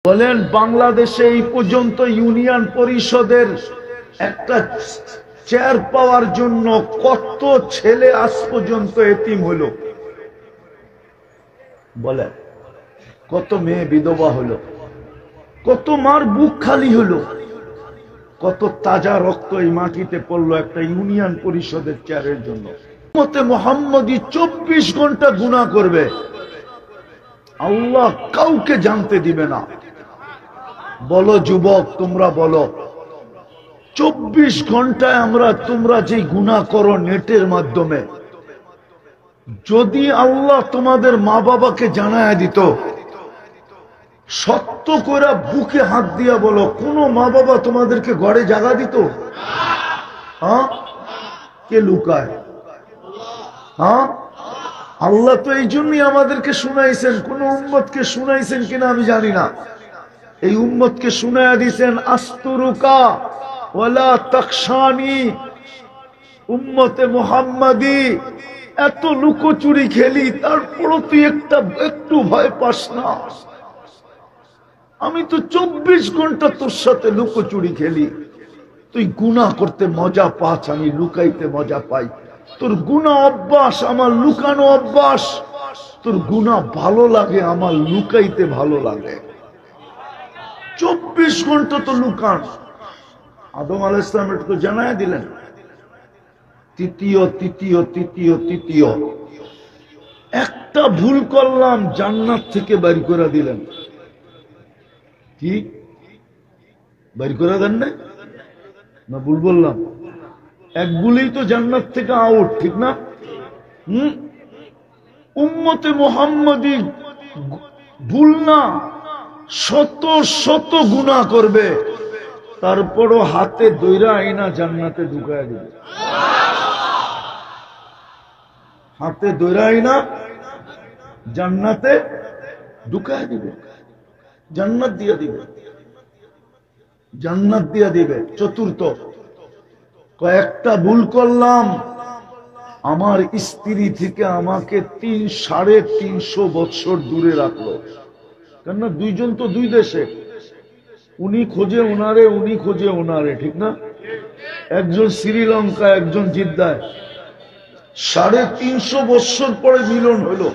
বলেন বাংলাদেশে এই পর্যন্ত ইউনিয়ন পরিষদের একটা চেয়ার পাওয়ার জন্য কত ছেলে আজ পর্যন্ত এতিম হলো? বলেন কত মেয়ে বিধবা হলো, কত মার বুক খালি হলো, কত তাজা রক্ত এই মাটিতে পড়লো একটা ইউনিয়ন পরিষদের চেয়ারের জন্য। উম্মতে মুহাম্মদী 24 ঘন্টা গুনাহ করবে, আল্লাহ কাউকে জানতে দিবে না। বলো যুবক, তোমরা বলো 24 ঘন্টায় তোমরা যে গুনাহ করো নেটের মাধ্যমে, যদি আল্লাহ তোমাদের মা বাবাকে জানায় দিত, সত্য করে বুকে হাত দিয়া বলো, কোন মা বাবা তোমাদেরকে ঘরে জাগা দিত? হ্যাঁ, কে লুকায়? হ্যাঁ, আল্লাহ তো এই জন্যই আমাদেরকে শুনাইছেন। কোন উম্মতকে শুনাইছেন কিনা আমি জানি না, এই উম্মতকে শুনাইয়া দিয়েছেন আস্তুরুকা ওয়ালা তাকশানি। উম্মতে মুহাম্মাদি এত লুকোচুরি খেলি, তারপরও তুই একটু ভয় পাস না? আমি তো 24 ঘন্টা তোর সাথে লুকোচুরি খেলি, তুই গুনাহ করতে মজা পাস, আমি লুকাইতে মজা পাই। তোর গুনাহ অভ্যাস, আমার লুকানো অভ্যাস। তোর গুনাহ ভালো লাগে, আমার লুকাইতে ভালো লাগে। 24 ঘন্টা তো লুকান। আদম আলাইহিস সালাম তো জানায় দিলেন, তৃতীয় একটা ভুল করলাম জান্নাত থেকে বের করে দিলেন। কি বের করে দেন না ভুল বললাম? এক ভুলেই তো জান্নাত থেকে আউট, ঠিক না? উম্মতে মুহাম্মাদি ভুল না, শত শত গুনাহ করবে, তারপরও হাতে দইরা আইনা জান্নাতে ঢুকায় দিবে। হাতে দইরা আইনা জান্নাতে ঢুকায় দিবে, জান্নাত দিয়া দিবে, জান্নাত দিয়া দিবে। চতুর্থ, কয়েকটা ভুল করলাম, আমার স্ত্রী থেকে আমাকে 350 বছর দূরে রাখলো। কেননা দুইজন তো দুই দেশে, উনি খোঁজে ওনারে, উনি খোঁজে ওনারে, ঠিক না? একজন শ্রীলঙ্কা, একজন জিদ্দায়। 350 বছর পরে মিলন হলো।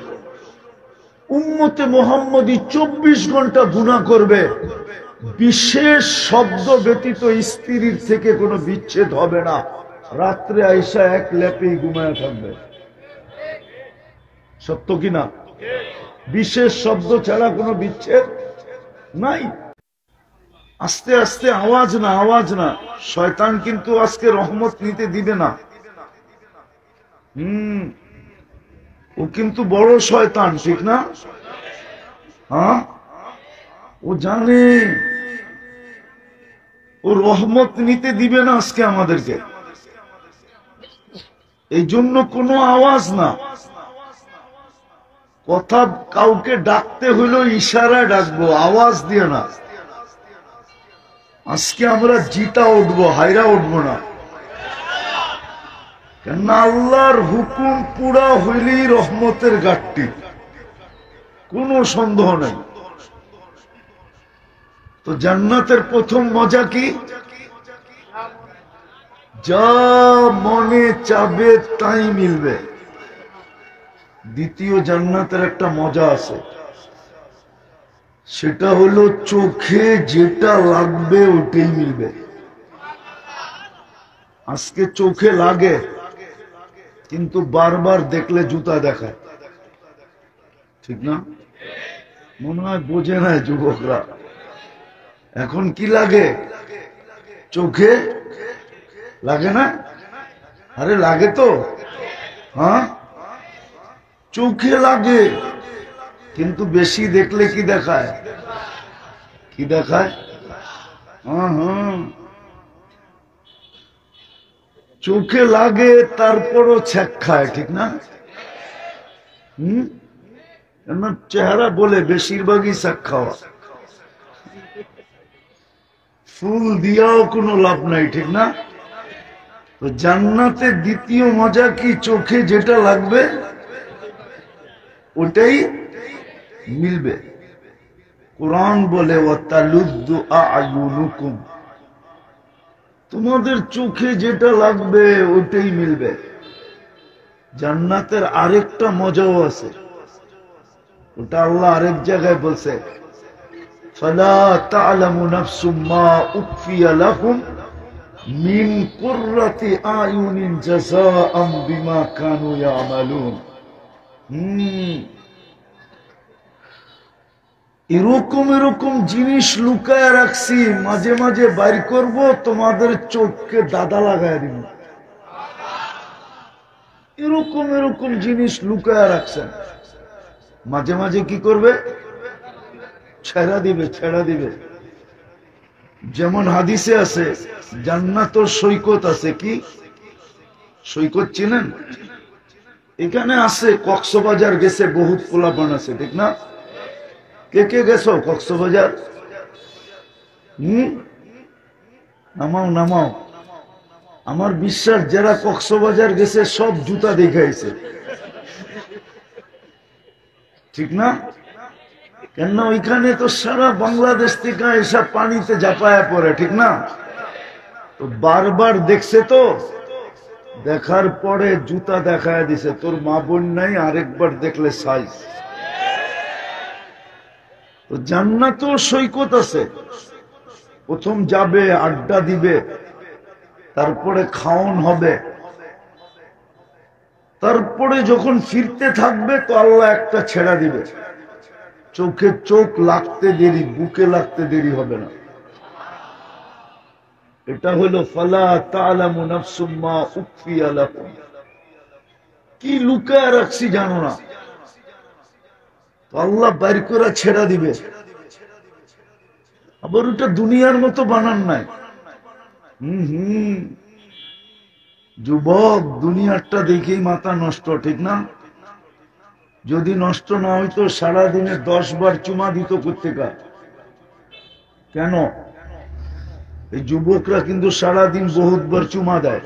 উম্মতে মুহাম্মাদি 24 ঘন্টা গুনাহ করবে, বিশেষ শব্দ ব্যতীত স্ত্রীর থেকে কোনো বিচ্ছেদ হবে না। রাত্রে আইসা এক লেপেই ঘুমায় থাকবে। সত্য কিনা? বিশেষ শব্দ ছাড়া কোনো বিচ্ছেদ নাই। আস্তে আস্তে, আওয়াজ না, আওয়াজ না। শয়তান কিন্তু আজকে রহমত নিতে দিবে না। ও কিন্তু বড় শয়তান, ঠিক না? হ্যাঁ, ও জানে ও রহমত নিতে দিবে না আজকে আমাদেরকে। এই জন্য কোনো আওয়াজ না। কথা কাউকে ডাকতে হইলো ইশারায় ডাকবো, আওয়াজ দিয়ে না। আজকে আমরা জিতা উঠবো, হাইরা উঠবো না। কেন? আল্লাহর হুকুম পুরা হইলেই রহমতের ঘাটতি, কোনো সন্দেহ নেই। তো জান্নাতের প্রথম মজা কি? যা মনে চাবে তাই মিলবে। দ্বিতীয় জান্নাতের একটা মজা আছে, সেটা হলো চোখে যেটা লাগবে ওটাই মিলবে। আজকে চোখে লাগে, কিন্তু বারবার দেখলে জুতা দেখায়, ঠিক না? মনে হয় বোঝে না যুবকরা। এখন কি লাগে? চোখে লাগে না? আরে লাগে তো, হ্যাঁ, চোখে লাগে, কিন্তু বেশি দেখলে কি দেখায়? কি দেখায়? হ্যাঁ, চোখে লাগে, তারপরও ছ্যাক খায়, ঠিক না? চেহারা বলে বেশিরভাগই ছ্যাক খাওয়া। ফুল দিয়াও কোনো লাভ নাই, ঠিক না? তো জান্নাতে দ্বিতীয় মজা কি? চোখে যেটা লাগবে ওটাই মিলবে। কোরআন বলে ওয়াতালুদ্দু আ'য়ুনুকুম, তোমাদের চোখে যেটা লাগবে ওইটাই মিলবে। জান্নাতের আরেকটা মজাও আছে, ওটা আল্লাহ আরেক জায়গায় বলছে, ফালা তা'লামু নাফসুম মা উখফিয়া লাহুম মিন কুররাতি আ'য়ুনিন জাযাআম বিমা কানু ইয়ামালুন। এরকম এরকম জিনিস লুকায় রাখছি, মাঝে মাঝে বাইর করব, তোমাদের চোখকে দাদা লাগায় দিব। এরকম এরকম জিনিস লুকায় রাখছেন, মাঝে মাঝে কি করবে? ছেড়া দিবে, ছেড়া দিবে। যেমন হাদিসে আছে জান্নাতের সৈকত আছে। কি সৈকত চিনেন? এখানে আছে, কক্সবাজার গেছে বহুত পোলাপান আছে, ঠিক না? কে কে গেছো কক্সবাজার? নামাও নামাও। আমার বিশ্বাস যারা কক্সবাজার গেছে সব জুতা দেখাইছে, ঠিক না? কেন ওইখানে তো সারা বাংলাদেশ থেকে এসব পানিতে ঝাঁপায়া পড়ে, ঠিক না? তো বারবার দেখছে, তো দেখার পরে জুতা দেখায় দিছে, তোর মা বোন নাই, আরেকবার দেখলে সাইজ। তো জান্নাতেও সৈকত আছে। প্রথম যাবে, আড্ডা দিবে, তারপরে খাওন হবে, তারপরে যখন ফিরতে থাকবে তো আল্লাহ একটা ছেড়া দিবে, চোখে চোখ লাগতে দেরি, বুকে লাগতে দেরি হবে না। এটা হলো ফালা তা'লামু নাফসুম মা উখফিয়া লাহুম, কি লুকায় রাখছি জানো না, আল্লাহ বাইর করে ছেড়া দিবে। আবার ওটা দুনিয়ার মতো বানান নাই। যুবক, দুনিয়ারটা দেখেই মাথা নষ্ট, ঠিক না? যদি নষ্ট না হইতো সারাদিনে 10 বার চুমা দিত কোত্থেকা? কেন? এই যুবকরা কিন্তু সারাদিন বহুতবার চুমা দেয়।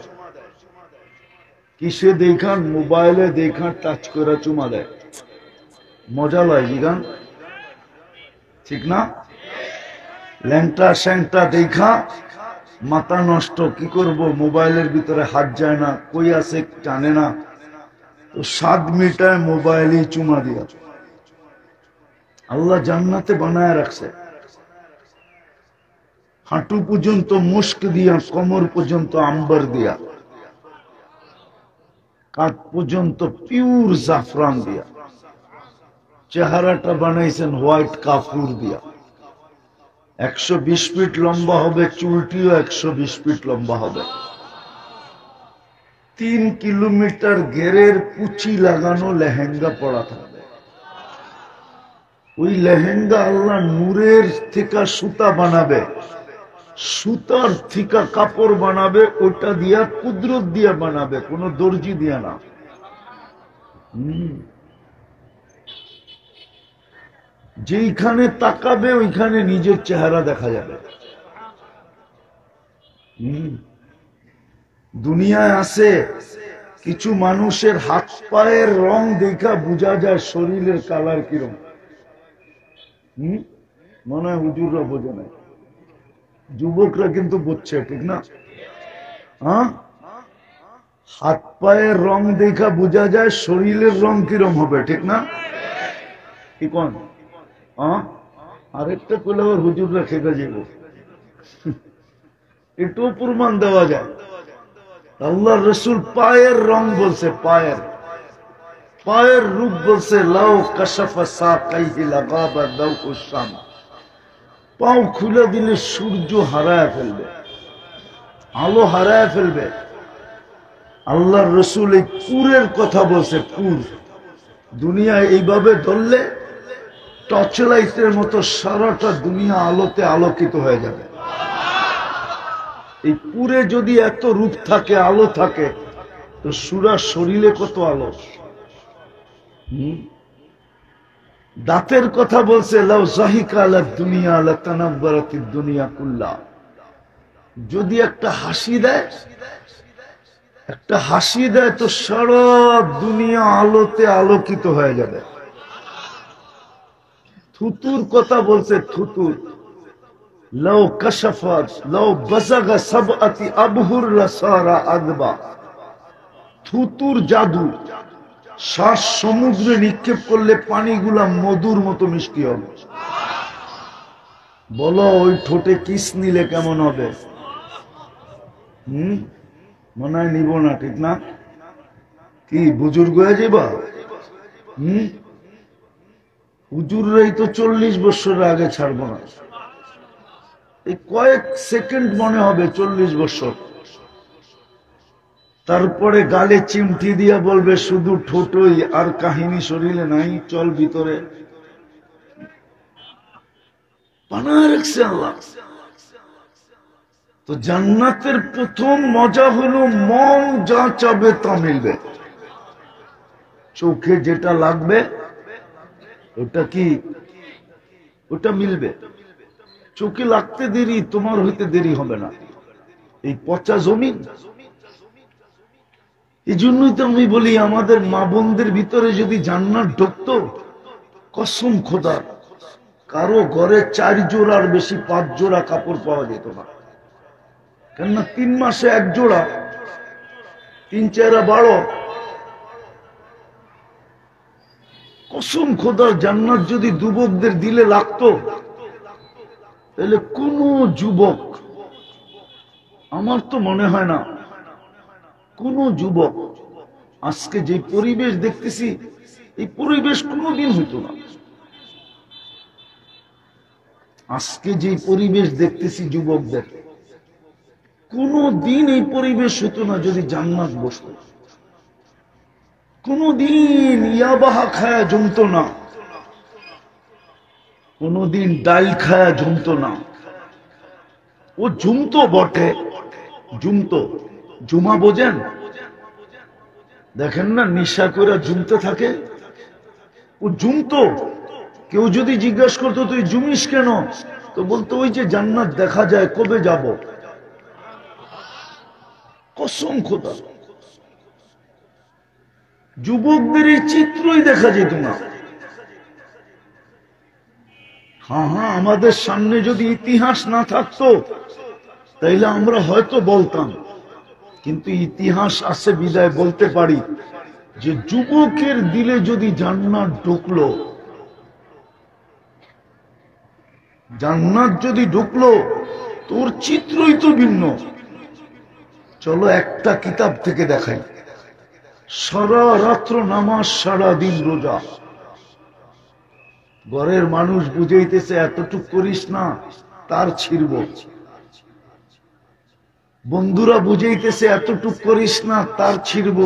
কিসে দেখান? মোবাইলে দেখান, টাচ করে চুমা দেয়। মজা লাগে জিগান, ঠিক না? ল্যাংটা স্যাংটা দেখা মাথা নষ্ট। কি করব? মোবাইলের ভিতরে হাত যায় না, কই আছে জানে না, তো 7 মিনিটায় মোবাইলে চুমা দিয়া। আল্লাহ জান্নাতে বানায় রাখছে, হাঁটু পর্যন্ত মুস্ক দিয়া, কোমর পর্যন্ত আম্বার দিয়া, কাঁধ পর্যন্ত পিওর জাফরান দিয়া, চেহারাটা বানাইছেন হোয়াইট কাফুর দিয়া। 120 ফিট লম্বা হবে, চুলটিও 120 ফিট লম্বা হবে। 3 কিলোমিটার ঘেরের কুচি লাগানো লেহেঙ্গা পরা থাকবে। ওই লেহেঙ্গা আল্লাহ নূরের থেকে সুতা বানাবে, সুতার থেকে কাপড় বানাবে, ওটা দিয়া কুদরত দিয়া বানাবে, কোন দর্জি দিয়া না। যেইখানে তাকাবে ওইখানে নিজের চেহারা দেখা যাবে। দুনিয়ায় আছে কিছু মানুষের হাত পায়ের রং দেখা বোঝা যায় শরীরের কালার কিরম। মনে হয় হুজুররা বোঝে নাই, যুবকরা কিন্তু বুঝছে, ঠিক না? হ্যাঁ, হাত পায়ের রং দেখা বোঝা যায় শরীরের রং কিরম হবে, ঠিক না? কি কোন? আরেকটা করলে আবার হুজুররা খেতে যাব, একটু প্রমাণ দেওয়া যায়। আল্লাহ রসুল পায়ের রং বলছে, পায়ের পায়ের রূপ বলছে, লাউ কাশাফা সাকাইহি লাগাবা দাউকুশ শাম, পাও খুলে দিলে সূর্য হারায় ফেলবে, আলো হারায় ফেলবে। আল্লাহ রসুল এই পুরের কথা বলছে, পুর। দুনিয়া এইভাবে ধরলে টর্চ লাইটের মতো সারাটা দুনিয়া আলোতে আলোকিত হয়ে যাবে। এই পুরে যদি এত রূপ থাকে, আলো থাকে, তো সুরা শরীরে কত আলো। দাঁতের কথা বলছে, লাউ জাহিকা আলা দুনিয়া লাতানাব্বারাতিদ দুনিয়া কুল্লা, যদি একটা হাসি দেয়, একটা হাসি দেয় তো সারা দুনিয়া আলোতে আলোকিত হয়ে যাবে। থুতুর কথা বলছে, থুতুর। লাউ কাশাফাত লাউ বাসাগা সাবআতি আবহুর লাসারা আদবা। থুতুর জাদু, শ্বাস সমুদ্রে নিক্ষেপ করলে পানিগুলা মধুর মতো মিষ্টি হবে। বলো ওই ঠোঁটে কিস নিলে কেমন হবে? মনে হয় নিব না, ঠিক না? কি বুজুর্গ হয়ে যাবা? হুজুররাই তো 40 বছর আগে ছাড়বো না। এই কয়েক সেকেন্ড মনে হবে 40 বছর। তারপরে গালে চিমটি দিয়া বলবে শুধু ঠোঁটই, আর কাহিনী শরীরে নাই, চল ভিতরে। বানায় রাখছে আল্লাহ। তো জান্নাতের প্রথম মজা হলো মন যা চাবে তা মিলবে। চোখে যেটা লাগবে ওটা কি, ওটা মিলবে। চোখে লাগতে দেরি, তোমার হইতে দেরি হবে না। এই পচা জমিন। এই জন্যই তো আমি বলি আমাদের মা বোনদের ভিতরে যদি জান্নাত ঢুকতো, কসম খোদার কারো ঘরে 4 জোড়ার বেশি 5 জোড়া কাপড় পাওয়া যেত না। কেননা 3 মাসে 1 জোড়া, 3-4 12। কসম খোদার জান্নাত যদি যুবকদের দিলে লাগতো, তাহলে কোন যুবক, আমার তো মনে হয় না কোন যুবক, আজকে যে পরিবেশ দেখতেছি এই পরিবেশ কোনদিন হইতো না। আজকে যে পরিবেশ দেখতেছি যুবকদের, কোনদিন এই পরিবেশ হতো না যদি জান্নাত বসতো। কোনদিন ইয়াবাহা খায়া জমতো না, কোনদিন ডাল খায়া জমতো না। ও জমতো বটে, জমতো। জুমা বোঝেন? দেখেন না নিশা করে জমতে থাকে, ও জমতো। কেউ যদি জিজ্ঞাসা করতো তুই জুমিস কেন, তো বলতো ওই যে জান্নাত দেখা যায়, কবে যাব। কসম খোদা, যুবকদের এই চিত্রই দেখা যেত না। হ্যাঁ, আমাদের সামনে যদি ইতিহাস না থাকতো তাইলে আমরা হয়তো বলতাম, কিন্তু ইতিহাস আছে বিদায় বলতে পারি যে যুবকের দিলে যদি জান্নাত ঢুকলো, জান্নাত যদি ঢুকলো, তোর চিত্রই তো ভিন্ন। চলো একটা কিতাব থেকে দেখাই। সারা রাত্র নামাজ, সারা দিন রোজা। ঘরের মানুষ বুঝাইতেছে এতটুক করিস না, তার ছিড়ব। বন্ধুরা বুঝাইতেছে এতটুক করিস না, তার ছিড়ব।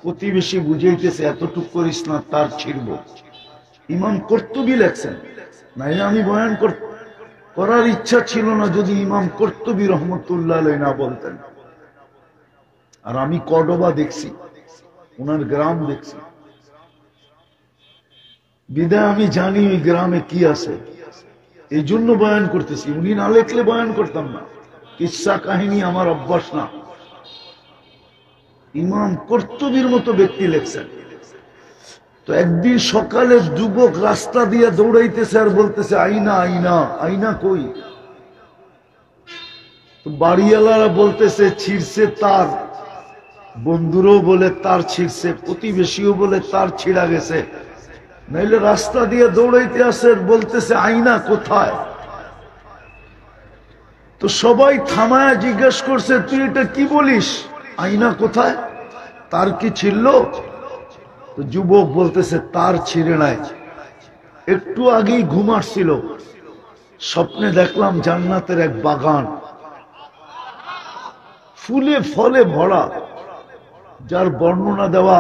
প্রতিবেশী বুঝাইতেছে এতটুক করিস না, তার ছিড়ব। ইমাম কর্তুবী লেখছেন, নাইলে আমি বয়ান করার ইচ্ছা ছিল না যদি ইমাম কর্তুবী রহমতুল্লাহ আলাইহি না বলতেন। আর আমি কর্ডোবা দেখছি, ওনার গ্রাম দেখছি, বিদায় আমি জানি ওই গ্রামে কি আছে, এই জন্য বয়ান করতেছি। উনি না লেখলে বয়ান করতাম না। কিসসা কাহিনী আমার অভ্যাস না। ইমাম কর্তুবীর মতো ব্যক্তি লেখছেন। তো একদিন সকালে যুবক রাস্তা দিয়ে দৌড়াইতেছে আর বলতেছে আইনা আইনা, আইনা কই? তো বাড়িওয়ালারা বলতেছে ছিড়ছে তার, বন্ধুরও বলে তার ছিড়ছে, প্রতিবেশীও বলে তার ছিড়া গেছে। নাইলে রাস্তা দিয়ে দৌড়াইতে আসে, বলতেছে আইনা কোথায়? তো সবাই থামায় জিজ্ঞেস করছে তুই এটা কি বলিস, আইনা কোথায়, তার কি ছিল? তো যুবক বলতেছে তার ছিঁড়ে নাই, একটু আগেই ঘুম আসছিল, স্বপ্নে দেখলাম জান্নাতের এক বাগান, ফুলে ফলে ভরা, যার বর্ণনা দেওয়া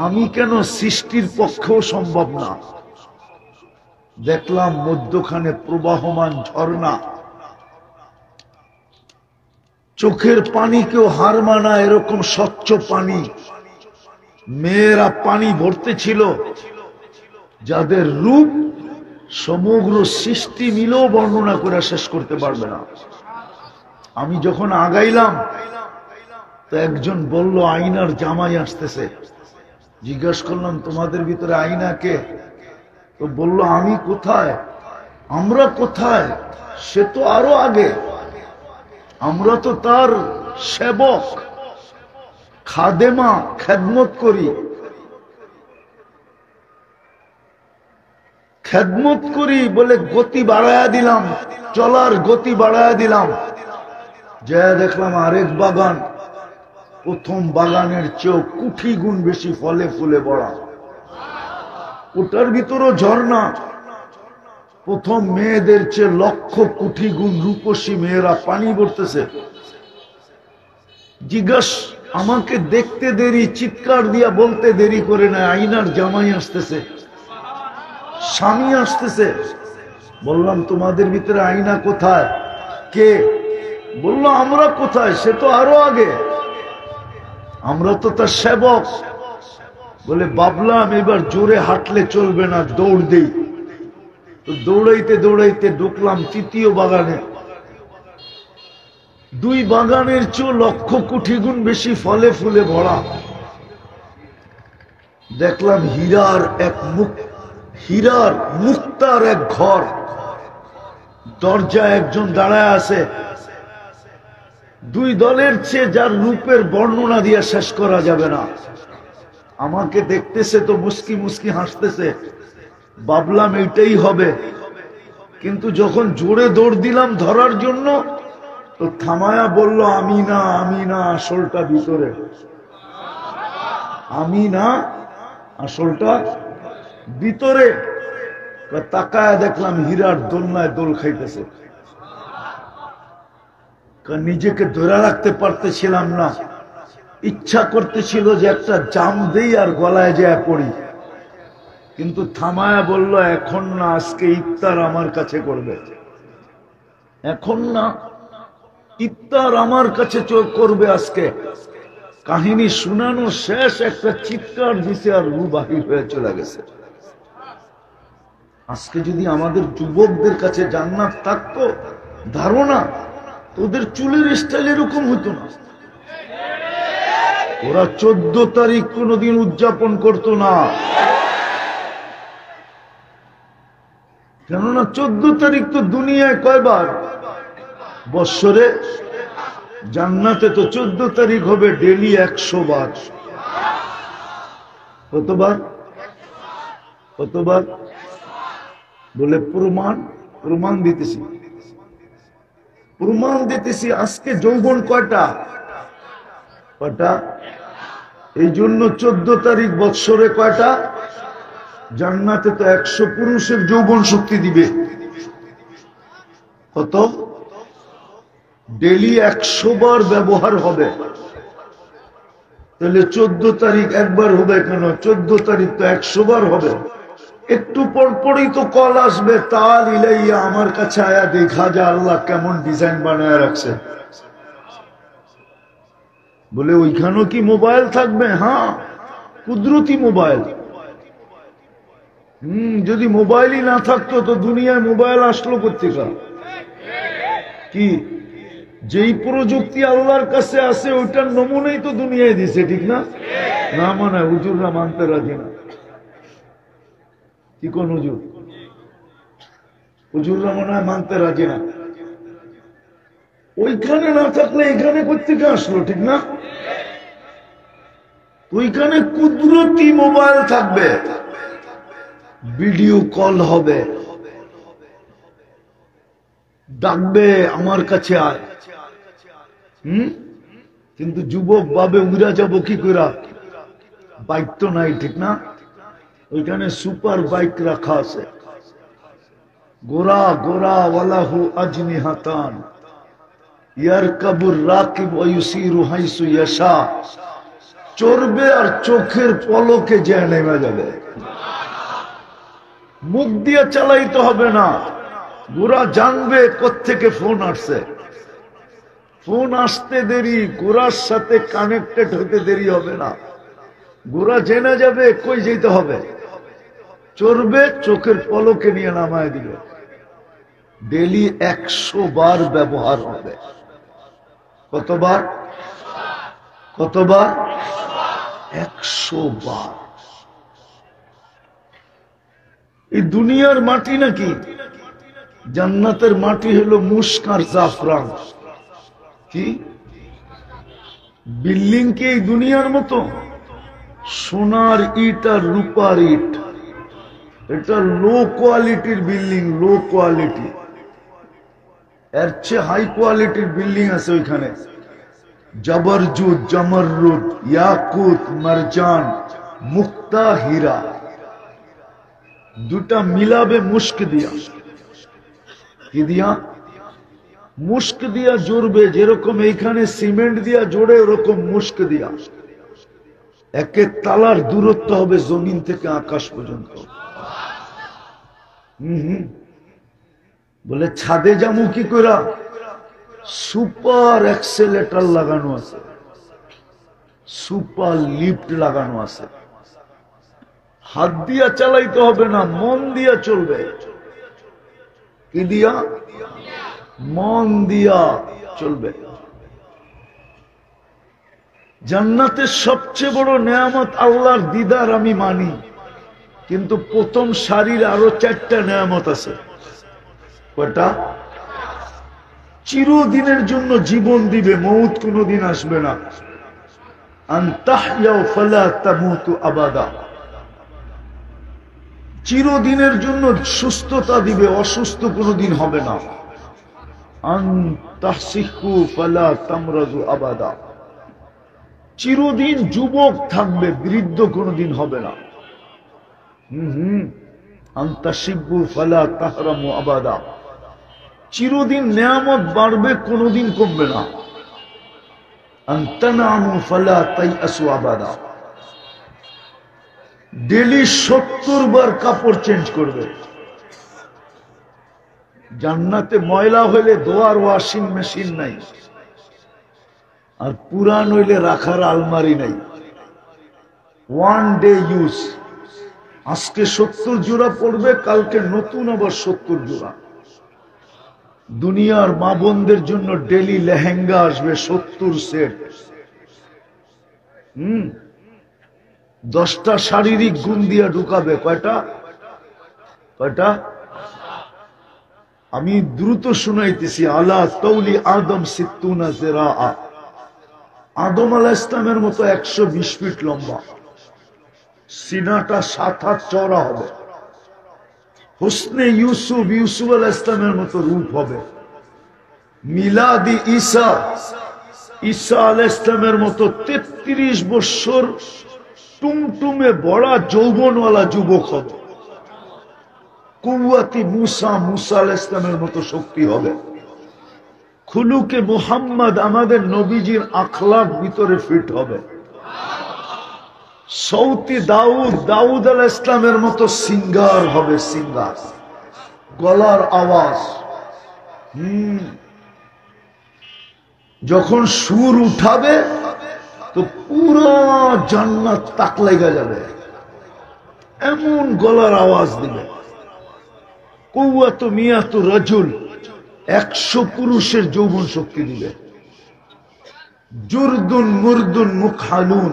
আমি কেন সৃষ্টির পক্ষেও সম্ভব না। দেখলাম মধ্যখানে প্রবাহমান ঝর্ণা, চোখের পানি কেউ হার মানা এরকম স্বচ্ছ পানি। মেয়েরা পানি ভরতে ছিল, যাদের রূপ সমগ্র সৃষ্টি মিলেও বর্ণনা করে শেষ করতে পারবে না। আমি যখন আগাইলাম তো একজন বলল আইনার জামাই আসতেছে। জিজ্ঞাসা করলাম তোমাদের ভিতরে আইনা কে? তো বলল আমি কোথায়, আমরা কোথায়, সে তো আরো আগে, আমরা তো তার সেবক, খাদেমা, খেদমত করি, খেদমত করি বলে গতি বাড়ায়া দিলাম, চলার গতি বাড়ায়া দিলাম। যা দেখলাম আরেক বাগান, প্রথম বাগানের চেয়েও কোটি গুণ বেশি ফলে ফুলে ভরা, ওটার ভিতরও ঝর্ণা, প্রথম মেয়েদের চেয়ে লক্ষ কোটি গুণ রূপসী মেয়েরা পানি ভরতেছে। জিজ্ঞাস আমাকে দেখতে দেরি, চিৎকার দিয়া বলতে দেরি করে না, আইনার জামাই আসতেছে, স্বামী আসতেছে। বললাম তোমাদের ভিতরে আয়না কোথায়, কে? বলল আমরা কোথায়, সে তো আরো আগে, আমরা তো তার সেবক। বলে ভাবলাম এবার জোরে হাঁটলে চলবে না, দৌড় দেই। তো দৌড়াইতে দৌড়াইতে ঢুকলাম তৃতীয় বাগানে। দুই বাগানের চেয়ে লক্ষ কোটি গুণ বেশি ফলে ফুলে ভরা। দেখলাম হীরার মুক্তার এক ঘর, দরজায় একজন দাঁড়ায় আছে। দুই দলের চেয়ে যার রূপের বর্ণনা দিয়ে শেষ করা যাবে না। আমাকে দেখতেছে তো মুস্কি মুস্কি হাসতেছে, ভাবলাম এটাই হবে। কিন্তু যখন জোরে দৌড় দিলাম ধরার জন্য, তো থামায়া বলল আমি না, আমি না, আসলটা ভিতরে, আমি না, আসলটা ভিতরে। তাকায় দেখলাম হীরার দোলনায় দোল খাইতেছে। নিজেকে ধরে রাখতে পারতেছিলাম না, ইচ্ছা করতেছিল যে একটা জাম দেই আর গলায় যায় পড়ি, কিন্তু থামায়া বলল এখন না, আজকে ইফতার আমার কাছে করবে, এখন না, ইফতার আমার কাছে করবে আজকে। কাহিনী শুনানো শেষ, একটা চিৎকার দিছে আর রু বাহির হয়ে চলে গেছে। আজকে যদি আমাদের যুবকদের কাছে জান্নাত থাকতো, ধারণা তোদের চুলের স্টাইল এরকম হতো না। ওরা 14 তারিখ কোনদিন উদযাপন করতো না, কেননা 14 তারিখ তো দুনিয়ায় কয়বার বৎসরে, জান্নাতে তো 14 তারিখ হবে ডেলি 100 বার। কতবার? কতবার? বলে প্রমাণ দিতেছি, প্রমাণ দিতেছি। আজকে যৌবন কয়টা? কয়টা? এই জন্য 14 তারিখ বৎসরে কয়টা? জান্নাতে তো 100 পুরুষের যৌবন শক্তি দিবে। কত? ডেলি 100 বার ব্যবহার হবে। তাহলে 14 তারিখ একবার হবে কেন? 14 তারিখ তো 100 বার হবে। একটু পরপরই তো কল আসবে, তাল ইলাইয়া, আমার কাছে আয়া দেখা যা আল্লাহ কেমন ডিজাইন বানায় রাখছে। বলে ওইখানেও কি মোবাইল থাকবে? হ্যাঁ, কুদরতি মোবাইল। যদি মোবাইলই না থাকতো তো দুনিয়ায় মোবাইল আসলো কোথেকে? কি যেই প্রযুক্তি আল্লাহর কাছে আছে ওইটার নমুনাই তো দুনিয়ায় দিছে, ঠিক না? না মানে হুজুররা মানতে রাজি না। কি কোন হুজুর? হুজুররা মনে হয় মানতে রাজি না। ওইখানে না থাকলে এখানে কোথেকে আসলো, ঠিক না? ওইখানে কুদরতি মোবাইল থাকবে, ভিডিও কল হবে, ডাকবে আমার কাছে আয়। কিন্তু যুবক ভাবে উড়া যাব কি করে? বাইক তো নাই, ঠিক না? ওইখানে সুপার বাইক রাখা আছে, গোরা গোরা ওয়ালাহু আজনিহাতান ইয়ারকাবুর রাকিব ওয়া ইউসিরু হাইসু ইয়াশা। চড়বে আর চোখের পলকে যে নেমে যাবে। মুখ দিয়ে চালাইতে হবে না, গোরা জানবে কোত্থেকে ফোন আসছে। ফোন আসতে দেরি, গোরার সাথে কানেক্টেড হতে দেরি হবে না। গোরা জেনে যাবে কই যেতে হবে, চড়বে, চোখের পলকে নিয়ে নামায় দিবে। ডেলি 100 বার ব্যবহার হবে। কতবার? কতবার? 100 বার। এই দুনিয়ার মাটি নাকি? জান্নাতের মাটি হলো মুশক আর জাফরান। কি বিল্ডিং কি এই দুনিয়ার মতো? সোনার ইট আর রূপার ইট। এটা লো কোয়ালিটির বিল্ডিং, লো কোয়ালিটি। এর চেয়ে হাই কোয়ালিটির বিল্ডিং আছে ওইখানে। জবরজুদ, জমররুদ, ইয়াকুত, মারজান, মুক্তা, হীরা, দুটা মিলাবে মুস্ক দিয়া। কি দিয়া? মুস্ক দিয়া জড়বে। যেরকম এইখানে সিমেন্ট দিয়া জোড়ে, ওরকম মুস্ক দিয়া। একে তালার দূরত্ব হবে জমিন থেকে আকাশ পর্যন্ত। বলে ছাদে যামু কি করা? সুপার এক্সেলেটর লাগানো আছে, সুপার লিফট লাগানো আছে। হাত দিয়া চালাইতে হবে না, মন দিয়া চলবে। কি দিয়া? মন দিয়া চলবে। জান্নাতের সবচেয়ে বড় নেয়ামত আল্লাহর দিদার আমি মানি, কিন্তু প্রথম সারির আরো 4টা নেয়ামত আছে। কয়টা? চিরদিনের জন্য জীবন দিবে, মউত কোনদিন আসবে না। আনতাহইয়া ফালা তামুতু আবাদা। চিরদিনের জন্য সুস্থতা দিবে, অসুস্থ কোনদিন হবে না। আনতাহসিহু ফালা তামরাজু আবাদা। চিরদিন যুবক থাকবে, বৃদ্ধ কোনদিন হবে না। আনতাশিবু ফালা তাহরামু আবাদা। চিরদিন নেয়ামত বাড়বে, কোনদিন কমবে না। আনতানামু ফালা তাইয়াসু আবাদা। ডেলি 70 বার কাপড় চেঞ্জ করবে। জান্নাতে ময়লা হইলে ধোয়ার ওয়াশিং মেশিন নাই, আর পুরান হইলে রাখার আলমারি নাই। 1 ডে ইউজ। আজকে 70 জোড়া পড়বে, কালকে নতুন আবার 70 জোড়া। দুনিয়ার মা বোনদের জন্য ডেলি লেহেঙ্গা আসবে 70 সেট। 10টা শারীরিক গুণ দিয়া ঢুকাবে। কয়টা? কয়টা? আমি দ্রুত শুনাইতেছি। আলা তৌলি আদম সিত্তুনা জিরাআ। আদম আলাইহিস সালামের মতো 120 ফিট লম্বা, সিনাটা 7 হাত চওড়া হবে। হুসনে ইউসুফ, ইউসুফ আলাইহিস সালামের মতো রূপ হবে। মিলাদি ঈসা, ঈসা আলাইহিস সালামের মতো 33 বছর টুমটুমে বড়া যৌবনওয়ালা যুবক হবে। কুওয়াতি মুসা, মুসা আলাইহিস সালামের মতো শক্তি হবে। খুলুকে মুহাম্মদ, আমাদের নবীজির আখলাক ভিতরে ফিট হবে। সৌতি দাউদ, দাউদ আলাইহিস সালামের মতো সিঙ্গার হবে, সিঙ্গার, গলার আওয়াজ। যখন সুর উঠাবে তো পুরো জান্নাত তাক লাগা যাবে, এমন গলার আওয়াজ দিবে। কুওয়াতু মিয়াতু রাজুল, 100 পুরুষের যৌবন শক্তি দিবে। জুরদুন মুরদুন মুকহালুন,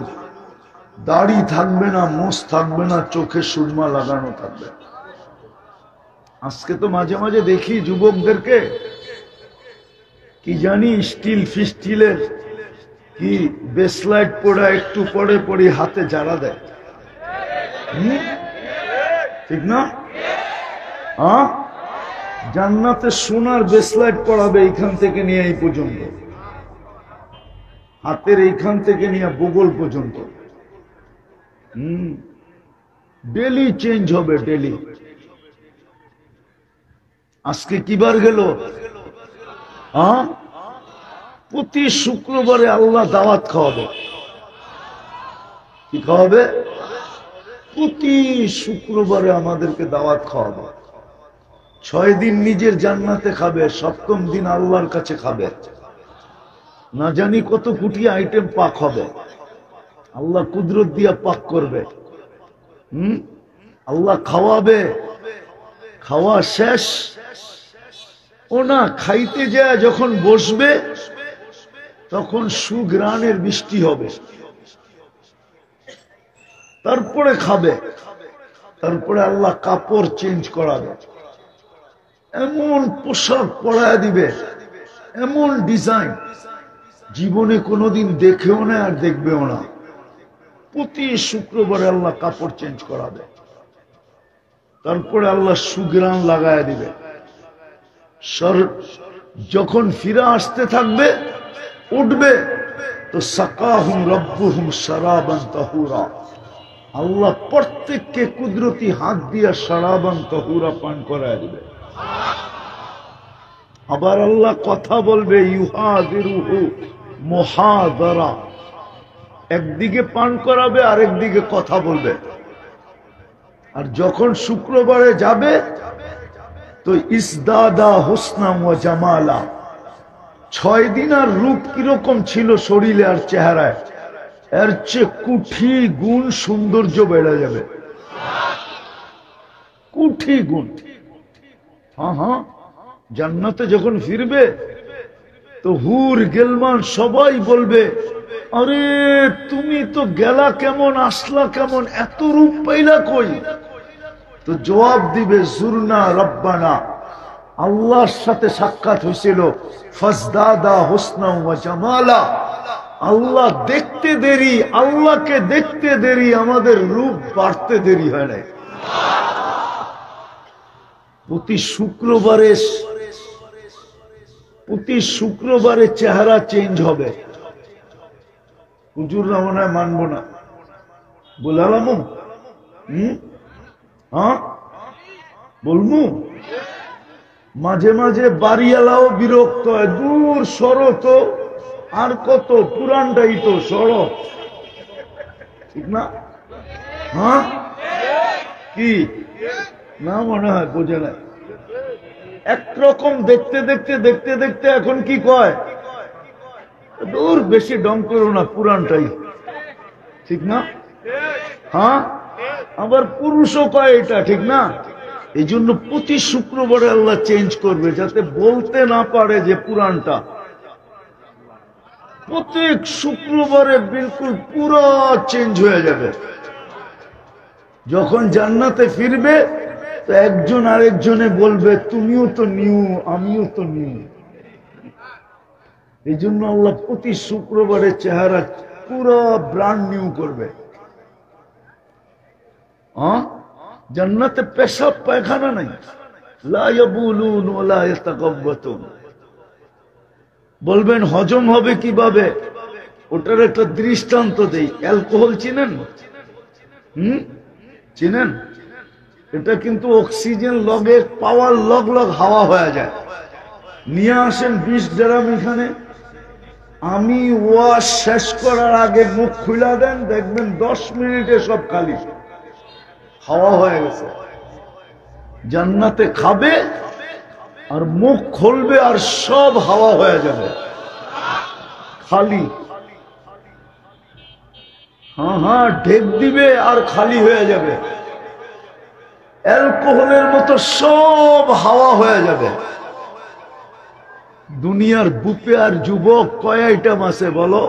দাড়ি থাকবে না, মোষ থাকবে না, চোখে সুরমা লাগানো থাকবে। আজকে তো মাঝে মাঝে দেখি যুবকদেরকে কি জানি স্টিল ফিস্টিলের কি বেসলাইট পড়া, একটু পরে পরে হাতে জারা দেয়। ঠিক না? জান্নাতে সোনার বেসলাইট পড়াবে, এইখান থেকে নিয়ে এই পর্যন্ত, হাতের এইখান থেকে নিয়ে বগল পর্যন্ত। ডেলি চেঞ্জ হবে, ডেলি। আজকে কিবার গেল? প্রতি শুক্রবারে আল্লাহ দাওয়াত খাওয়াবে। কি খাওয়াবে? প্রতি শুক্রবারে আমাদেরকে দাওয়াত খাওয়াবে। 6 দিন নিজের জান্নাতে খাবে, 7ম দিন আল্লাহর কাছে খাবে। না জানি কত কোটি আইটেম পাক হবে। আল্লাহ কুদরত দিয়া পাক করবে। আল্লাহ খাওয়াবে। খাওয়া শেষ ও না, খাইতে যায় যখন বসবে তখন সুঘ্রাণের বৃষ্টি হবে, তারপরে খাবে। তারপরে আল্লাহ কাপড় চেঞ্জ করাবে, এমন পোশাক পরায় দিবে, এমন ডিজাইন জীবনে কোনোদিন দেখেও না আর দেখবেও না। প্রতি শুক্রবারে আল্লাহ কাপড় চেঞ্জ করাবে। তারপরে আল্লাহ সুগ্রাণ লাগায় দিবে। যখন ফিরে আসতে থাকবে, উঠবে, তো সাকাহুম রব্বুহুম শারাবান তাহুরা, আল্লাহ প্রত্যেককে কুদরতি হাত দিয়া শারাবান তাহুরা পান করায় দিবে। আবার আল্লাহ কথা বলবে, ইউহাদিরুহু মুহাদারা, একদিকে পান করাবে আর একদিকে কথা বলবে। আর যখন শুক্রবারে যাবে তো ইসদাদা হুসনাম ওয়া জামালা, 6 দিন আর রূপ কিরকম ছিল শরীরে আর চেহারায়, এর চেয়ে কুঠি গুণ সৌন্দর্য বেড়ে যাবে, কুঠি গুণ। হ্যাঁ, জান্নাতে যখন ফিরবে তো হুর গেলমান সবাই বলবে, আরে তুমি তো গেলা কেমন, আসলা কেমন, এত রূপ পাইলা কই? তো জবাব দিবে, জুরনা রব্বানা, আল্লাহর সাথে সাক্ষাৎ হয়েছিল, ফাজদাদা হুসনা ওয়া জামালা, আল্লাহ দেখতে দেরি, আল্লাহকে দেখতে দেরি, আমাদের রূপ বাড়তে দেরি হয় না। প্রতি শুক্রবারে চেহারা চেঞ্জ হবে। হুজুররা মনে হয় মানবো না, বলালাম হ্যাঁ বলবো। মাঝে মাঝে বাড়িওয়ালাও বিরক্ত হয়, দূর সরো তো, আর কত, পুরানটাই তো, সরো, ঠিক না? হ্যাঁ কি না মনে হয়, বোঝে না। একরকম দেখতে দেখতে দেখতে দেখতে এখন কি কয়, দূর বেশি ডং করো না, পুরানটাই, ঠিক না? হ্যাঁ, আবার পুরুষও কয় এটা, ঠিক না? এই জন্য প্রতি শুক্রবারে আল্লাহ চেঞ্জ করবে, যাতে বলতে না পারে যে পুরানটা। প্রত্যেক শুক্রবারে বিলকুল পুরো চেঞ্জ হয়ে যাবে। যখন জান্নাতে ফিরবে তো একজন আরেকজনে বলবে, তুমিও তো নিউ, আমিও তো নিউ। এই জন্য আল্লাহ প্রতি শুক্রবারে চেহারা পুরো ব্র্যান্ড নিউ করবে। জান্নাতে পেশাব পায়খানা নাই, লা ইয়াবুলুন ওয়া লা ইয়াতাকাব্বাতুন। বলবেন হজম হবে কিভাবে? ওটার একটা দৃষ্টান্ত দেই। অ্যালকোহল চিনেন? চিনেন? এটা কিন্তু অক্সিজেন লগে পাওয়ার লগ লগ হাওয়া হয়ে যায়। নিয়ে আসেন 20 গ্রাম এখানে, আমি ওয়াশ শেষ করার আগে মুখ খুলে দেন, দেখবেন 10 মিনিটে সব খালি, হাওয়া হয়ে গেছে। জান্নাতে খাবে আর মুখ খুলবে আর সব হাওয়া হয়ে যাবে, খালি। হ্যাঁ, ঢেক দিবে আর খালি হয়ে যাবে। অ্যালকোহলের মতো সব হাওয়া হয়ে যাবে। দুনিয়ার বুপে আর যুবক কয় আইটেম আছে বলো?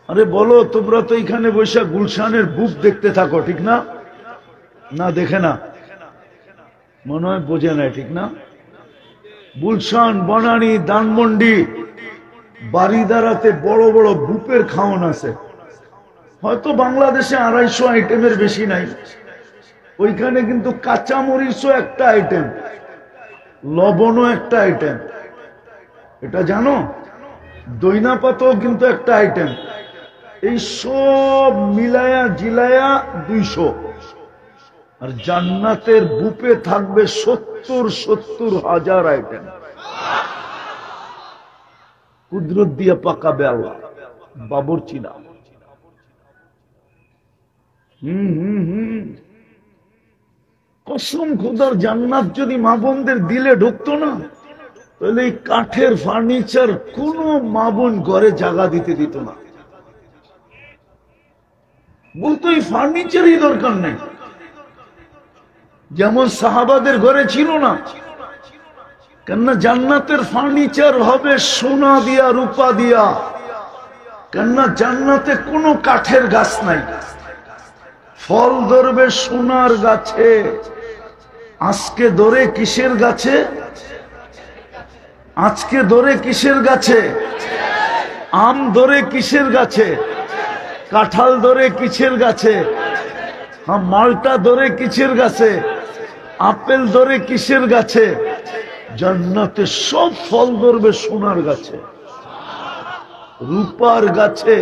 আরে বলো, তোমরা তো এখানে বসে গুলশানের বুক দেখতে থাকো, ঠিক না? না দেখে না, মনে হয় বোঝে না, ঠিক না? গুলশান, বনানী, ধানমন্ডি, বাড়িদারাতে বড় বড় বুপের খাওয়ান আছে। হয়তো বাংলাদেশে 250 আইটেমের বেশি নাই। ওইখানে কিন্তু কাঁচামরিচও একটা আইটেম, লবণও একটা আইটেম, এটা জানো? দইনা পাতাও কিন্তু একটা আইটেম। এই সব মিলায়া জিলায়া 200। আর জান্নাতের বুপে থাকবে 70 হাজার আইটেম। কুদরত দিয়ে পাকাবে আল্লাহ, বাবুর্চি না। কসম খোদার, জান্নাত যদি মা বোনদের দিলে ঢুকতো না, তাহলে এই কাঠের ফার্নিচার কোন মা বোন ঘরে জায়গা দিতে দিত না। বলতো এই ফার্নিচারই দরকার নেই। যেমন সাহাবাদের ঘরে ছিল না, কেননা জান্নাতের ফার্নিচার হবে সোনা দিয়া, রূপা দিয়া। কেননা জান্নাতে কোনো কাঠের গাছ নাই। ফল ধরবে সোনার গাছে। আজকে ধরে কিসের গাছে? আজকে ধরে কিসের গাছে? আম ধরে কিসের গাছে? কাঁঠাল ধরে কিসের গাছে? হ্যাঁ, মালটা ধরে কিসের গাছে? আপেল ধরে কিসের গাছে? জান্নাতে সব ফল ধরবে সোনার গাছে, রূপার গাছে,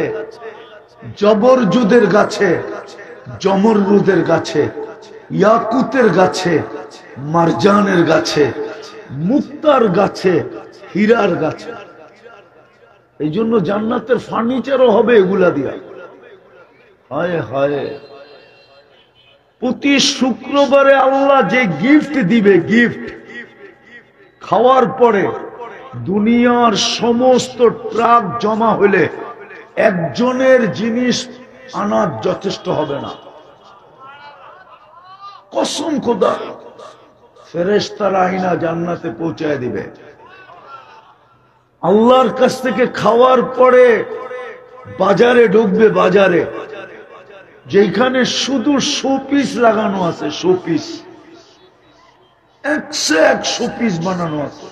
জবরজুদের গাছে, জমরুদের গাছে, ইয়াকুতের গাছে, মারজানের গাছে, মুক্তার গাছে, হীরার গাছে। এই জন্য জান্নাতের ফার্নিচারও হবে এগুলা দিয়া। হায় হায়, প্রতি শুক্রবারে আল্লাহ যে গিফট দিবে, গিফট খাওয়ার পরে দুনিয়ার সমস্ত ট্রাক জমা হলে একজনের জিনিস আনার যথেষ্ট হবে না। কসম খোদা, ফেরেশতারা আইনা জান্নাতে পৌঁছায় দিবে। আল্লাহর কাছ থেকে খাওয়ার পরে বাজারে ঢুকবে, বাজারে যেখানে শুধু শোপিস লাগানো আছে, শোপিস, 101 শোপিস বানানো আছে।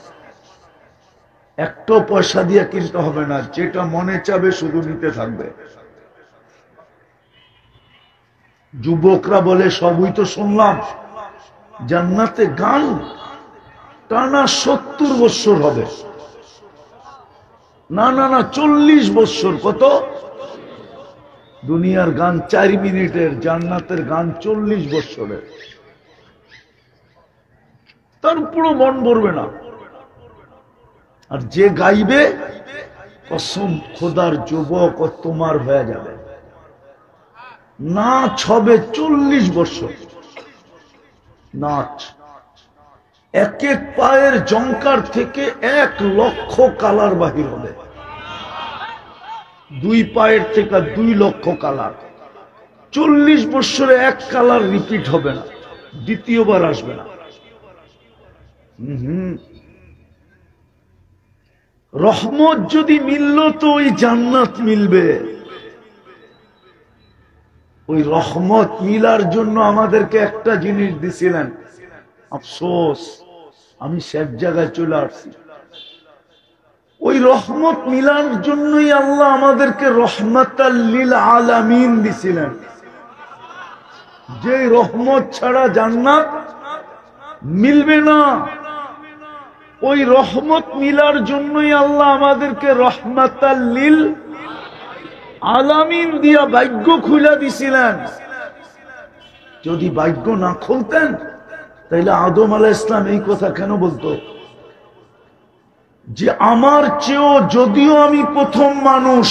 একটা পয়সা দিয়ে কিনতে হবে না, যেটা মনে চাবে শুধু নিতে থাকবে। যুবকরা বলে, সবই তো শুনলাম, জান্নাতে গান টানা 70 বছর হবে। না না না, 40 বছর। কত? দুনিয়ার গান 4 মিনিটের, জান্নাতের গান 40 বছরের। তারপরও মন ভরবে না। আর যে গাইবে, কসম খোদার যুবক তোমার হয়ে যাবে। নাচ হবে 40 বছর, নাচ। এক এক পায়ের জঙ্কার থেকে 1 লক্ষ কালার বাহির হবে। 2 পায়ের থেকে 2 লক্ষ কালার। 40 বছরে 1 কালার রিপিট হবে না, দ্বিতীয়বার আসবে না। রহমত যদি মিলল তো ওই জান্নাত মিলবে। ওই রহমত মিলার জন্য আমাদেরকে একটা জিনিস দিছিলেন, আফসোস আমি শেষ জায়গায় চলে আসছি। ওই রহমত মিলার জন্যই আল্লাহ আমাদেরকে রহমাতাল লিল আলামিন দিছিলেন। যে রহমত ছাড়া জান্নাত মিলবে না, ওই রহমত মিলার জন্যই আল্লাহ আমাদেরকে রহমাতাল লিল আলামিন দিয়া ভাগ্য খুলে দিছিলেন। যদি ভাগ্য না খুলতেন তাইলে আদম আলাইহিস সালাম এই কথা কেন বলতো যে আমার চেয়েও, যদিও আমি প্রথম মানুষ,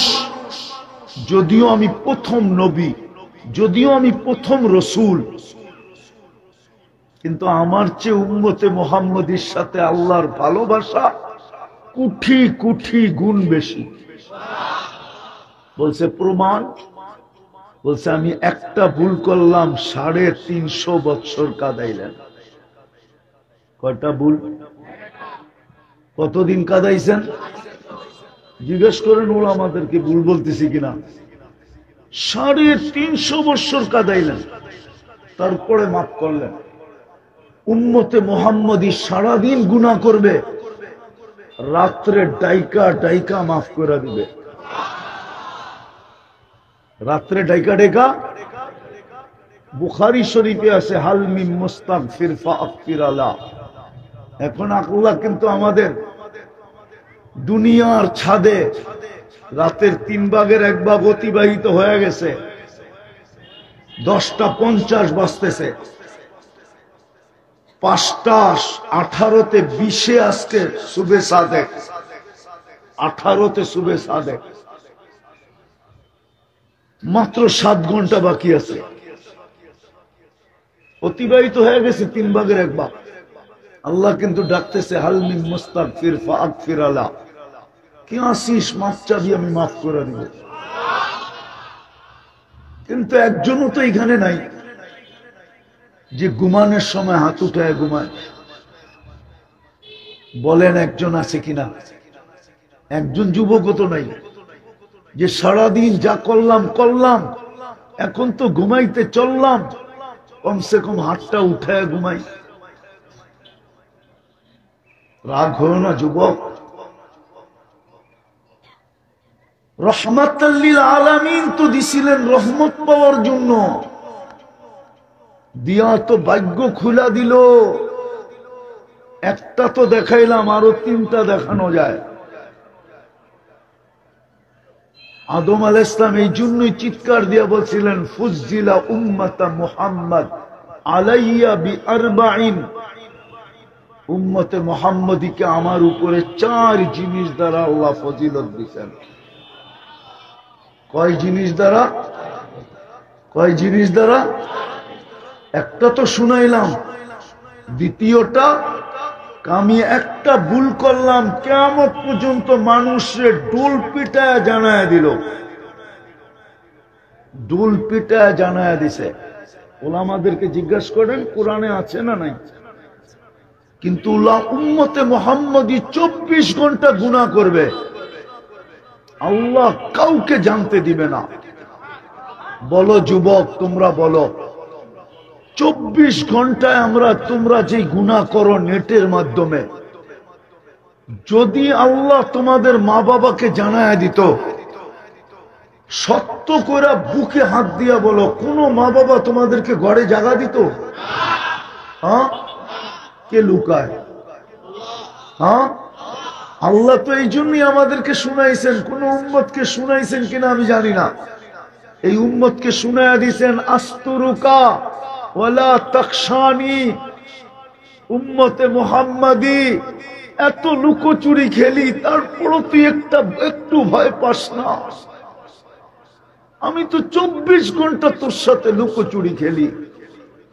যদিও আমি প্রথম নবী, যদিও আমি প্রথম রসুল, কিন্তু আমার চেয়ে উম্মতে মুহাম্মদীর সাথে আল্লাহর ভালোবাসা কোটি কোটি গুণ বেশি। বলছে প্রমাণ, বলছে আমি একটা ভুল করলাম 350 বছর কাঁদাইলেন। কয়টা ভুল? কতদিন কাঁদাইছেন? জিজ্ঞেস করেন ওলামাদেরকে ভুল বলতেছি কিনা। 350 বছর কাঁদাইলেন, তারপরে মাফ করলেন। উম্মতে মুহাম্মদী সারাদিন গুনাহ করবে, রাত্রে ডাইকা ডাইকা মাফ করে দিবে। রাত্রে ডাইকা ডাইকা, বুখারী শরীফে আছে হাল মিন মুস্তাগফির ফাগফির আলা। এখন আল্লাহ কিন্তু আমাদের দুনিয়ার ছাদে রাতের 3 ভাগের 1 ভাগ অতিবাহিত হয়ে গেছে, 10টা 50 বাজতেছে, 5টা 18-20 আজকে সুবে সাদেক, 18 সুবে সাদেক, মাত্র 7 ঘন্টা বাকি আছে। অতিবাহিত হয়ে গেছে 3 ভাগের 1 ভাগ। আল্লাহ কিন্তু ডাকতেছে হাল মিন মুস্তাগফির ফাগফির আলা, কি আসিস মাফ চাবি, আমি মাফ করে দিব। কিন্তু একজনও তো এখানে নাই যে ঘুমানোর সময় হাত উঠায় ঘুমায়। বলেন একজন আছে কিনা? একজন যুবকও তো নাই যে সারাদিন যা করলাম করলাম, এখন তো ঘুমাইতে চললাম, কমসে কম হাতটা উঠায় ঘুমাই। রাগ হলো না যুবক? রহমাতাল লিল আলামিন তো দিছিলেন রহমত পাওয়ার জন্য, দিয়া তো ভাগ্য খুলা দিল। একটা তো দেখাইলাম, আরো 3টা দেখানো যায়। আদম আলাইহিস সালাম এই জন্যই চিৎকার দিয়া বলছিলেন, ফুজ্জিলা উম্মাতা মুহাম্মদ আলাইয়া বিআরবাইন, উম্মতে মুহাম্মদীকে আমার উপরে 4 জিনিস দ্বারা আল্লাহ ফজিলত দিয়েছেন। কয় জিনিস দ্বারা? কয় জিনিস দ্বারা? একটা তো শুনাইলাম, দ্বিতীয়টা আমি একটা ভুল করলাম, কিয়ামত পর্যন্ত মানুষের ডুল পিটায় জানায় দিল। ডুল পিটায় জানায় দিছে। ওলামাদেরকে জিজ্ঞাসা করেন কোরআনে আছে না নাই? কিন্তু উম্মতে মুহাম্মদী 24 ঘন্টা গুনাহ করবে, আল্লাহ কাউকে জানতে দিবে না। বলো যুবক, তোমরা বলো, 24 ঘন্টায় তোমরা যে গুনাহ করো নেটের মাধ্যমে, যদি আল্লাহ তোমাদের মা বাবাকে জানায় দিত, সত্য করে বুকে হাত দিয়া বলো, কোন মা বাবা তোমাদেরকে ঘরে জাগা দিত? হ্যাঁ? কে লুকায়? হ্যাঁ? আল্লাহ তো এই জন্যই আমাদেরকে শুনাইছেন। কোন উম্মতকে শুনাইছেন কিনা আমি জানি না, এই উম্মতকে শুনাইয়া দিয়েছেন, আস্তুরুকা ওয়ালা তাকশানি। উম্মতে মুহাম্মাদি, এত লুকোচুরি খেলি, তারপরও তুই একটু ভয় পাস না? আমি তো 24 ঘন্টা তোর সাথে লুকোচুরি খেলি,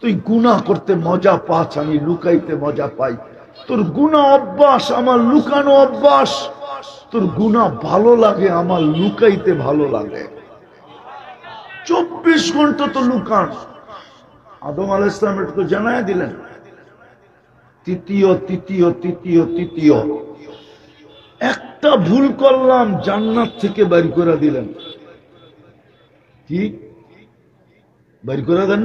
তুই গুনাহ করতে মজা পাস, আমি লুকাইতে মজা পাই। তোর গুনাহ অভ্যাস, আমার লুকানো অভ্যাস। তোর গুনাহ ভালো লাগে, আমার লুকাইতে ভালো লাগে। 24 ঘন্টা তো লুকান। আদম আলাইহিস সালাম এটা তো জানায় দিলেন। তৃতীয় একটা ভুল করলাম, জান্নাত থেকে বের করে দিলেন। কি বের করে দেন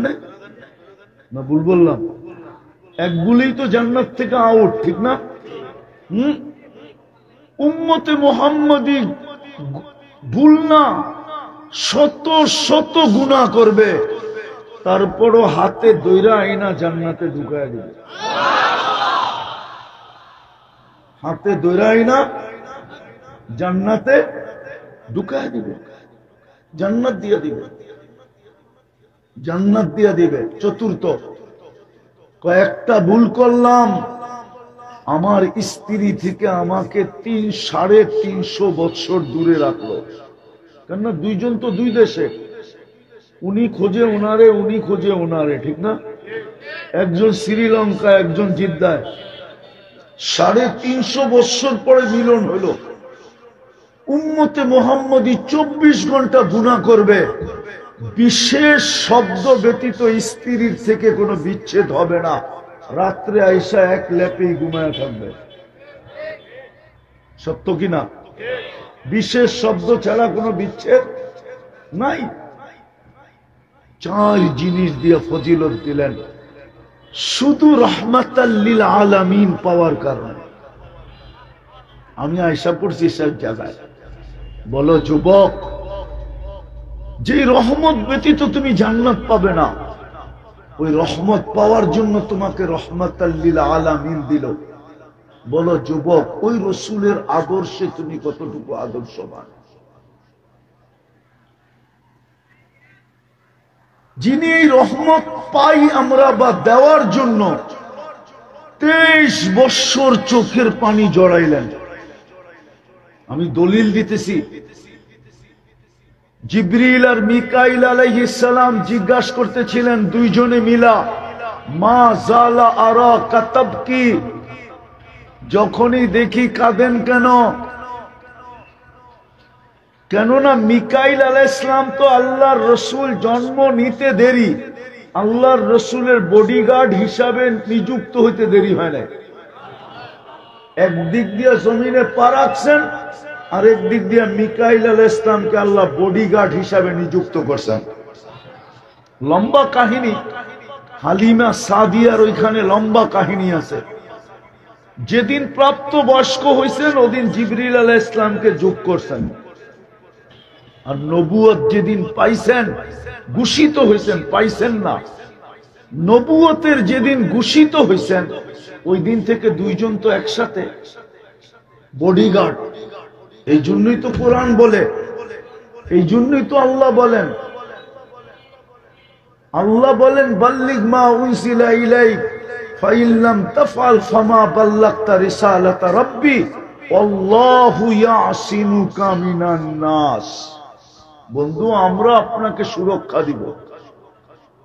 না ভুল বললাম? এক ভুলেই তো জান্নাত থেকে আউট, ঠিক না? উম্মতে মুহাম্মদী ভুল না, শত শত গুনাহ করবে, তারপরও হাতে দইরা আইনা জান্নাতে ঢুকায় দিবে। হাতে দইরা আইনা জান্নাতে ঢুকায় দিবে, জান্নাত দিয়া দিবে, জান্নাত দিয়া দিবে। চতুর্থ, কয়েকটা ভুল করলাম, আমার স্ত্রী থেকে আমাকে 350 বছর দূরে রাখলো। কেননা দুইজন তো দুই দেশে, উনি খোঁজে ওনারে, উনি খোঁজে ওনারে, ঠিক না? একজন শ্রীলঙ্কা, একজন জিদ্দায়। 350 বছর পরে মিলন হলো। উম্মতে মুহাম্মদী 24 ঘন্টা গুনাহ করবে, বিশেষ শব্দ ব্যতীত স্ত্রীর থেকে কোনো বিচ্ছেদ হবে না। রাত্রে আইসা এক লেপেই ঘুমায় থাকবে। সত্য কিনা? বিশেষ শব্দ ছাড়া কোনো বিচ্ছেদ নাই। 4 জিনিস দিয়ে ফজিলত দিলেন, শুধু রহমাতাল লিল আলামিন পাওয়ার কারণে। আমি আয়সা পড়ছি সব জায়গায়। বলো যুবক, যে রহমত ব্যতীত তুমি জান্নাত পাবে না, ওই রহমত পাওয়ার জন্য তোমাকে রহমাতাল লিল আলামিন দিল। বলো যুবক, ওই রসুলের আদর্শে তুমি কতটুকু আদর্শবান? যিনি এই রহমত পাই আমরা বা দেওয়ার জন্য 23 বৎসর চোখের পানি জড়াইলেন। আমি দলিল দিতেছি, জিবরিল আর মিকাইল আলাইহিস সালাম জিজ্ঞাসা করতেছিলেন দুইজনে মিলা, মা জালা আরা কাতাবকি, যখনই দেখি কাঁদেন কেন? কেননা মিকাইল আলাইহিস সালাম তো আল্লাহর রসুল জন্ম নিতে দেরি, আল্লাহর রসুলের বডিগার্ড হিসাবে নিযুক্ত হইতে দেরি হয় না। একদিক দিয়ে জমিনে পা রাখছেন, আরেক দিক দিয়ে মিকাইল আলাইহিস সালামকে আল্লাহ বডিগার্ড হিসাবে নিযুক্ত করছেন। লম্বা কাহিনী, হালিমা সাদিয়ার ওইখানে লম্বা কাহিনী আছে। যেদিন প্রাপ্ত বয়স্ক হয়েছেন ওদিন জিবরিল আলাইহিস সালামকে যোগ করছেন, আর নবুয়ত যেদিন পাইছেন, ঘোষিত হয়েছেন, পাইছেন না, নবুয়তের যেদিন ঘোষিত হয়েছেন ওই দিন থেকে দুইজন তো একসাথে বডিগার্ড। এই জন্যই তো কোরআন বলে, এই জন্যই তো আল্লাহ বলেন, আল্লাহ বলেন বাল্লিগ মা উনসিলা ইলাইক ফাইন লাম তাফআল ফামা বাল্লাগতা রিসালাতা রাব্বি আল্লাহু ইয়াসিমুকা মিনান নাস। বন্ধু, আমরা আপনাকে সুরক্ষা দিব।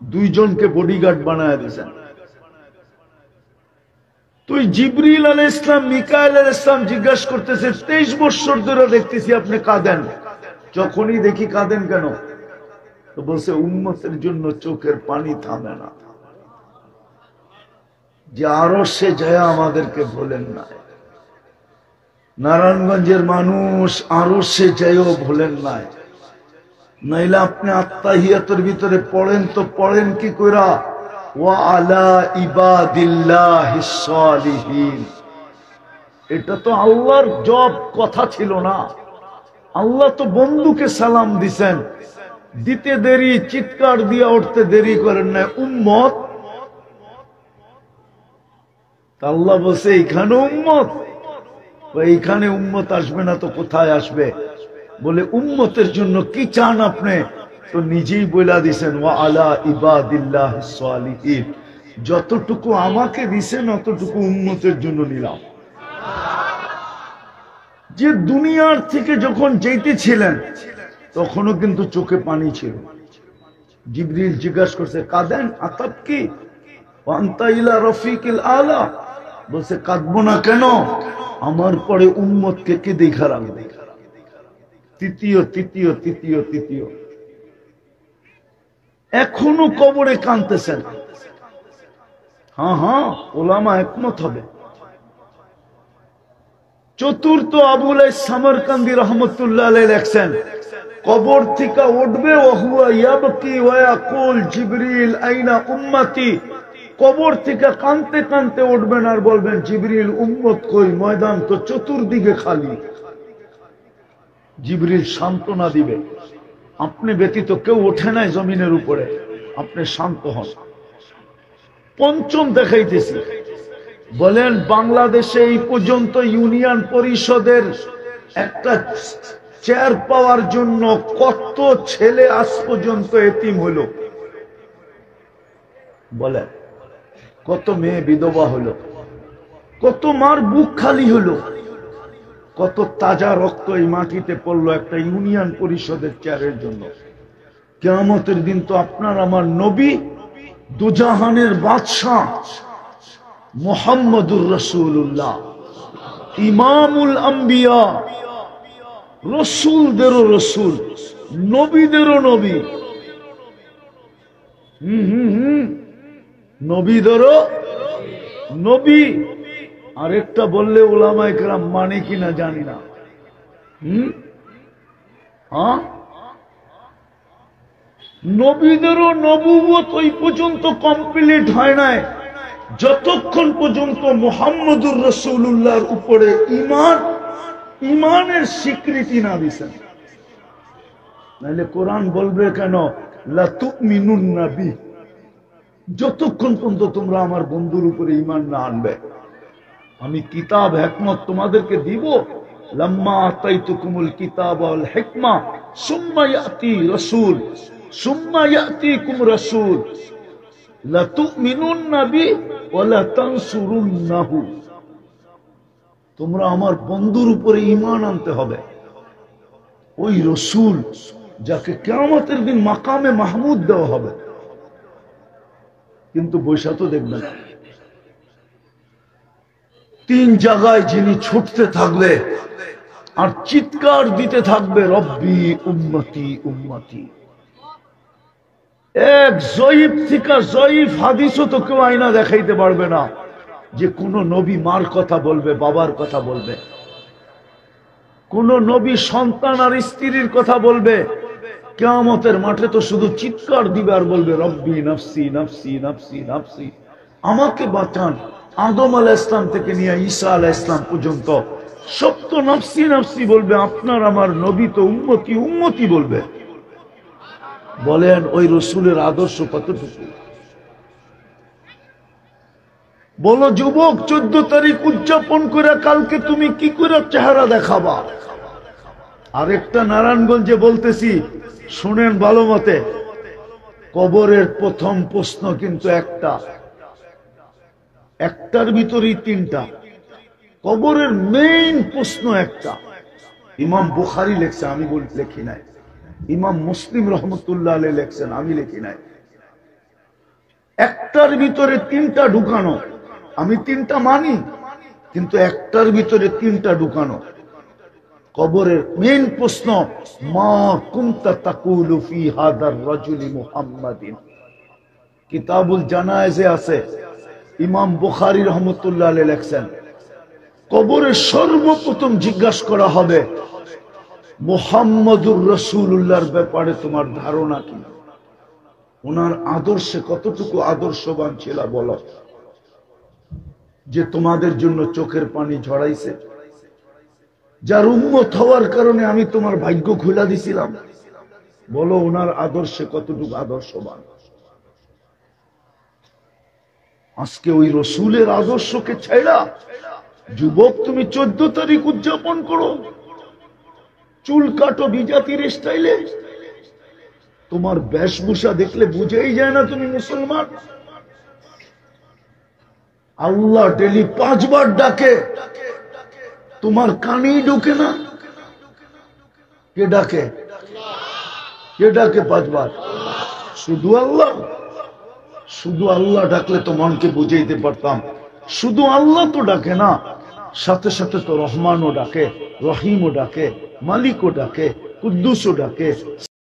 দুইজনকে বডিগার্ড বানায় দিয়েছেন। তুই জিবরিল আলাইহিস সালাম, মিকাইল আলাইহিস সালাম জিজ্ঞাসা করতেছে 23 বছর ধরে দেখতেছি আপনি কাঁদেন, যখনই দেখি কাঁদেন কেন? তো বলছে উম্মতের জন্য চোখের পানি থামে না, যে আরো সে যায় আমাদেরকে ভোলেন না। নারায়ণগঞ্জের মানুষ আরো সে যায়ও ভোলেন নাই, নাইলে আপনি আত্তাহিয়াতের ভিতরে পড়েন তো পড়েন কি কইরা ওয়া আলা ইবাদিল্লাহিস সালিহিন। এটা তো আল্লাহর জব কথা ছিল না। আল্লাহ তো বন্ধুকে সালাম দিছেন, দিতে দেরি, চিৎকার দিয়ে উঠতে দেরি করেন না, উম্মত। আল্লাহ বলছে এইখানে উম্মত, এইখানে উম্মত আসবে না তো কোথায় আসবে? বলে উম্মতের জন্য কি চান আপনি? তো নিজেই বলে দিছেন ওয়া আলা ইবাদিল্লাহিস সালিহিন। যতটুকু আমাকে দিছেন অতটুকু উম্মতের জন্য নিলাম। যে দুনিয়ার থেকে যখন যেতেছিলেন তখনও কিন্তু চোখে পানি ছিল। জিবরিল জিজ্ঞাসা করছে কাঁদেন? আতাব কি আনতা ইলা রফিকিল আলা। বলছে কাঁদবো না কেন, আমার পরে উম্মতকে কে দেখা রাখবে? তৃতীয় তৃতীয় তৃতীয় তৃতীয়, এখনো কবরে কাঁদতেছেন। হ্যাঁ হ্যাঁ, ওলামা একমত হবে। চতুর্থ আবুল সামরকান্দি রহমতুল্লাহ আলাইহি লেখছেন, কবর থেকে উঠবে ওহুয়া ইয়াবকি ওয়া ইয়াকুল জিবরিল আইনা উম্মতি। কবর থেকে কাঁদতে কাঁদতে উঠবেন আর বলবেন জিবরিল উম্মত কই, ময়দান তো চতুর্দিকে খালি। জিবরিল সান্ত্বনা দিবে, আপনি ব্যতীত কেউ ওঠে নাই জমিনের উপরে, আপনি শান্ত হন। পঞ্চম দেখাইতেছি, বলেন বাংলাদেশে এই পর্যন্ত ইউনিয়ন পরিষদের একটা চেয়ার পাওয়ার জন্য কত ছেলে আজ পর্যন্ত এতিম হইল? বলেন কত মেয়ে বিধবা হলো, কত মার বুক খালি হলো, কত তাজা রক্ত এই মাটিতে পড়লো একটা ইউনিয়ন পরিষদের চেয়ারের জন্য। কিয়ামতের দিন তো আপনার আমার নবী, দুজাহানের বাদশাহ মুহাম্মদুর রাসূলুল্লাহ, ইমামুল আম্বিয়া, রসুলদেরও রসুল, নবীদেরও নবী, নবীদেরও নবী। আরেকটা বললে উলামায়ে কেরাম মানে কিনা জানি না। নবীদেরও নবুয়ত ওই পর্যন্ত কমপ্লিট হয় নাই যতক্ষণ পর্যন্ত মুহাম্মদুর রাসূলুল্লাহর উপরে ইমানের স্বীকৃতি না দিছেন। নাইলে কোরআন বলবে কেন লা তুমিনুন্না বি, যতক্ষণ পর্যন্ত তোমরা আমার বন্ধুর উপরে ঈমান না আনবে। আমি কিতাব হিকমত তোমাদেরকে দিব, লাম্মা আতাইতুকুমুল কিতাব ওয়াল হিকমা সুম্মা ইয়াতি রাসূল সুম্মা ইয়াতিকুম রাসূল লা তুমিনুন্না বি ওয়া লা তানসুরুন্নাহু। তোমরা আমার বন্ধুর উপরে ঈমান আনতে হবে। ওই রাসূল যাকে কিয়ামতের দিন মাকামে মাহমুদ দেওয়া হবে, কিন্তু বৈশা তো দেখবে না। তিন জায়গায় যিনি ছুটতে থাকবে আর চিৎকার দিতে থাকবে রব্বি উম্মতি উম্মতি। এক জয়ীফ থেকে জয়ীফ হাদিসও তো কেউ আয়না দেখাইতে পারবে না যে কোন নবী মার কথা বলবে, বাবার কথা বলবে, কোন নবী সন্তান আর স্ত্রীর কথা বলবে, কিয়ামতের মাঠে তো শুধু চিৎকার দিবে আর বলবে রব্বি নফসি নফসি নফসি নফসি, আমাকে বাঁচান। আদম আলাইহিস সালাম থেকে নিয়ে ঈসা আলাইহিস সালাম পর্যন্ত সব তো নফসি নফসি বলবে, আপনার আমার নবী তো উম্মতি উম্মতি বলবে। বলেন ওই রসুলের আদর্শ কতটুকু? বলো যুবক, 14 তারিখ উদযাপন করে কালকে তুমি কি করে চেহারা দেখাবা? আরেকটা নারায়ণগঞ্জে বলতেছি, শুনেন ভালো মতে। কবরের প্রথম প্রশ্ন কিন্তু একটার ভিতরেই তিনটা। কবরের মেইন প্রশ্ন একটা। ইমাম বুখারী লেখছে, আমি লেখি নাই। ইমাম মুসলিম রহমতুল্লাহ আলাইহি লেখছেন, আমি লিখি নাই। একটার ভিতরে তিনটা ঢুকানো, আমি তিনটা মানি, কিন্তু একটার ভিতরে তিনটা ঢুকানো। কবরের মেইন প্রশ্ন, মা কুনতা তাকুলু ফি হাদার রাজুলি মুহাম্মাদিন। কিতাবুল জানায়েজে আছে, ইমাম বুখারী রহমতুল্লাহ আলাইহি লেখছেন, কবরে সর্বপ্রথম জিজ্ঞাসা করা হবে মুহাম্মদুর রাসূলুল্লাহর ব্যাপারে তোমার ধারণা কি? ওনার আদর্শে কতটুকু আদর্শবান ছিল বলো, যে তোমাদের জন্য চোখের পানি ঝরাইছে, যার উম্মত হওয়ার কারণে আমি তোমার ভাগ্য খুলে দিছিলাম। বলো ওনার আদর্শে কতটুকু আদর্শবান। আজকে ওই রসুলের আদর্শকে ছেড়া যুবক তুমি 14 তারিখ উদযাপন করো, চুল কাটো বিজাতির স্টাইলে, তোমার বেশভূষা দেখলে বুঝেই যায় না তুমি মুসলমান। আল্লাহ ডেলি 5 বার ডাকে, তোমার কানেই ঢোকে না। কে ডাকে? কে ডাকে 5 বার? শুধু আল্লাহ। শুধু আল্লাহ ডাকলে তো মনকে বুঝাইতে পারতাম। শুধু আল্লাহ তো ডাকে না, সাথে সাথে তো রহমানও ডাকে, রহিমও ডাকে, মালিকও ডাকে, কুদ্দুসও ডাকে।